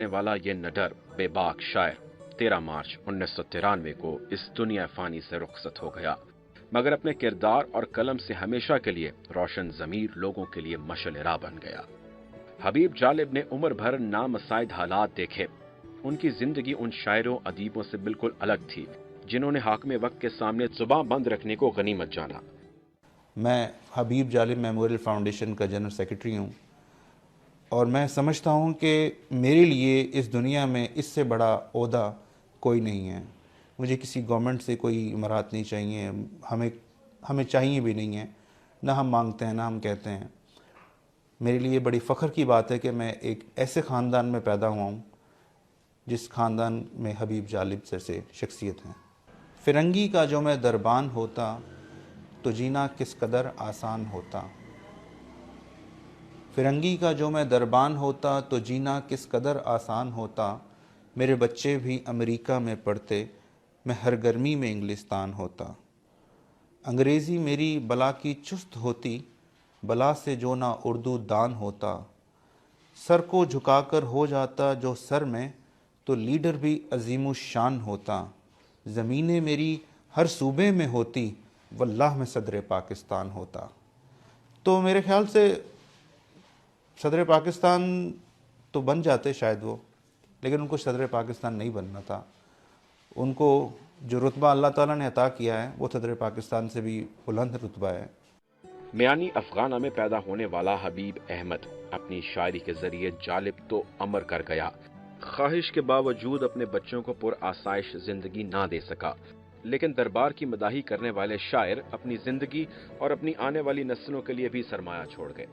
वाला ये निडर बेबाक शायर 13 मार्च 1993 को इस दुनिया फानी से रुखसत हो गया, मगर अपने किरदार और कलम से हमेशा के लिए रोशन ज़मीर लोगों के लिए मशअल राह बन गया। हबीब जालिब ने उम्र भर नामसाइद हालात देखे। उनकी जिंदगी उन शायरों अदीबों से बिल्कुल अलग थी जिन्होंने हाकिम वक्त के सामने जुबान बंद रखने को गनीमत जाना। मैं हबीब जालिब मेमोरियल फाउंडेशन का जनरल सेक्रेटरी हूँ और मैं समझता हूँ कि मेरे लिए इस दुनिया में इससे बड़ा ओहदा कोई नहीं है। मुझे किसी गवर्नमेंट से कोई इमारत नहीं चाहिए, हमें चाहिए भी नहीं है, ना हम मांगते हैं ना हम कहते हैं। मेरे लिए बड़ी फ़ख्र की बात है कि मैं एक ऐसे ख़ानदान में पैदा हुआ हूँ जिस ख़ानदान में हबीब जालिब जैसे शख्सियत हैं। फ़िरंगी का जो मैं दरबान होता तो जीना किस कदर आसान होता। फ़िरंगी का जो मैं दरबान होता तो जीना किस कदर आसान होता। मेरे बच्चे भी अमेरिका में पढ़ते, मैं हर गर्मी में इंग्लिस्तान होता। अंग्रेज़ी मेरी बला की चुस्त होती, बला से जो ना उर्दू दान होता। सर को झुकाकर हो जाता जो सर में, तो लीडर भी अजीम शान होता। ज़मीनें मेरी हर सूबे में होती, वल्लाह में सदर पाकिस्तान होता। तो मेरे ख्याल से सदर पाकिस्तान तो बन जाते शायद वो, लेकिन उनको सदर पाकिस्तान नहीं बनना था। उनको जो रुतबा अल्लाह ताला ने अता किया है वो सदर पाकिस्तान से भी बुलंद रुतबा है। मियानी अफगाना में पैदा होने वाला हबीब अहमद अपनी शायरी के जरिए जालिब तो अमर कर गया। ख्वाहिश के बावजूद अपने बच्चों को पुरआसाइश जिंदगी ना दे सका, लेकिन दरबार की मदाही करने वाले शायर अपनी जिंदगी और अपनी आने वाली नस्लों के लिए भी सरमाया छोड़ गए।